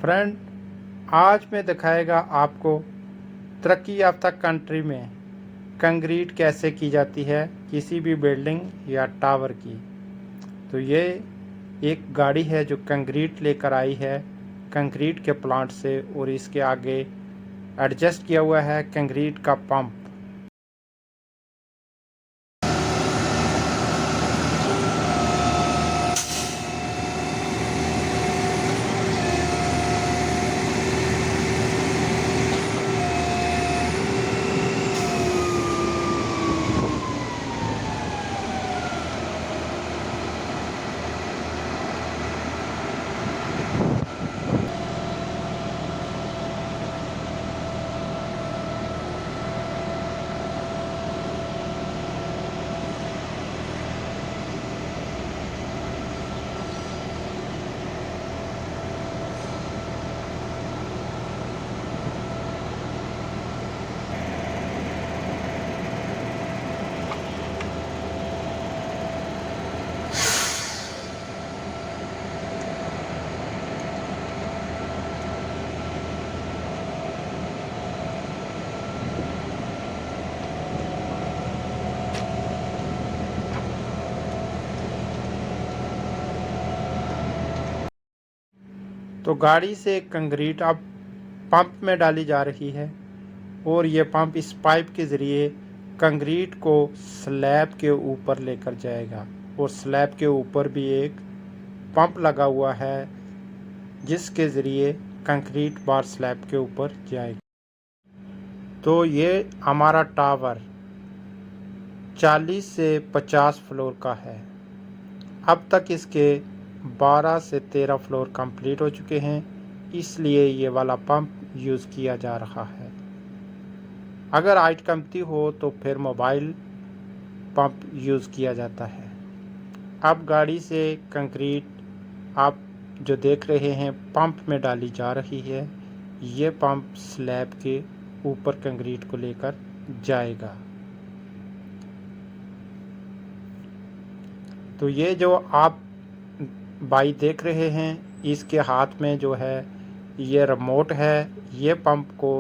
Friend, आज मैं दिखाएगा आपको तरक्की याफ्ता कंट्री में कंक्रीट कैसे की जाती है किसी भी बिल्डिंग या टावर की। तो ये एक गाड़ी है जो कंक्रीट लेकर आई है कंक्रीट के प्लांट से, और इसके आगे एडजस्ट किया हुआ है कंक्रीट का पंप। तो गाड़ी से कंक्रीट अब पंप में डाली जा रही है, और ये पंप इस पाइप के ज़रिए कंक्रीट को स्लैब के ऊपर लेकर जाएगा। और स्लैब के ऊपर भी एक पंप लगा हुआ है जिसके ज़रिए कंक्रीट बार स्लैब के ऊपर जाएगा। तो ये हमारा टावर 40 से 50 फ्लोर का है। अब तक इसके 12 से 13 फ्लोर कंप्लीट हो चुके हैं, इसलिए ये वाला पंप यूज़ किया जा रहा है। अगर हाइट कमती हो तो फिर मोबाइल पंप यूज़ किया जाता है। अब गाड़ी से कंक्रीट आप जो देख रहे हैं पंप में डाली जा रही है। ये पंप स्लैब के ऊपर कंक्रीट को लेकर जाएगा। तो ये जो आप भाई देख रहे हैं, इसके हाथ में जो है ये रिमोट है। ये पंप को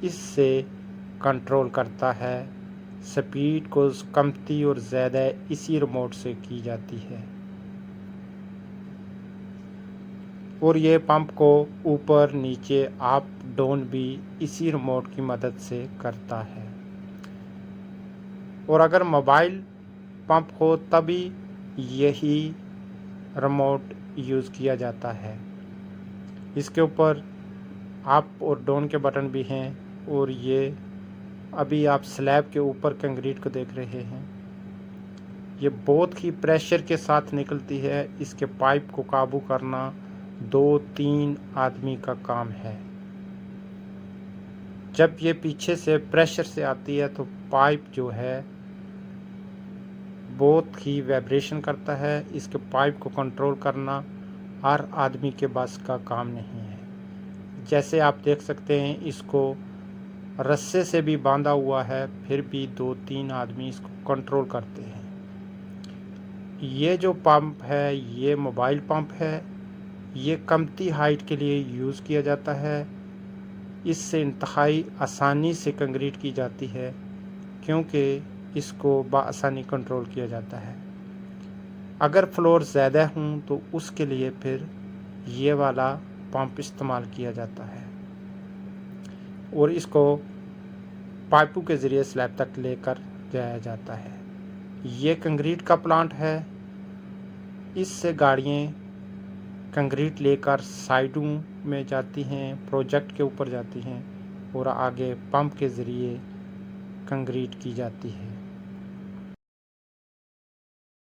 इससे कंट्रोल करता है। स्पीड को कमती और ज़्यादा इसी रिमोट से की जाती है। और ये पंप को ऊपर नीचे अप डाउन भी इसी रिमोट की मदद से करता है। और अगर मोबाइल पंप हो तभी यही रिमोट यूज़ किया जाता है। इसके ऊपर अप और डाउन के बटन भी हैं। और ये अभी आप स्लैब के ऊपर कंक्रीट को देख रहे हैं। ये बहुत ही प्रेशर के साथ निकलती है। इसके पाइप को काबू करना 2-3 आदमी का काम है। जब ये पीछे से प्रेशर से आती है तो पाइप जो है बहुत ही वाइब्रेशन करता है। इसके पाइप को कंट्रोल करना हर आदमी के बस का काम नहीं है। जैसे आप देख सकते हैं, इसको रस्से से भी बांधा हुआ है, फिर भी 2-3 आदमी इसको कंट्रोल करते हैं। ये जो पंप है ये मोबाइल पंप है। ये कमती हाइट के लिए यूज़ किया जाता है। इससे इंतहाई आसानी से कंक्रीट की जाती है, क्योंकि इसको बआसानी कंट्रोल किया जाता है। अगर फ्लोर ज़्यादा हों तो उसके लिए फिर ये वाला पंप इस्तेमाल किया जाता है, और इसको पाइपों के ज़रिए स्लैब तक लेकर जाया जाता है। ये कंक्रीट का प्लांट है। इससे गाड़ियाँ कंक्रीट लेकर साइडों में जाती हैं, प्रोजेक्ट के ऊपर जाती हैं, और आगे पंप के ज़रिए कंक्रीट की जाती है।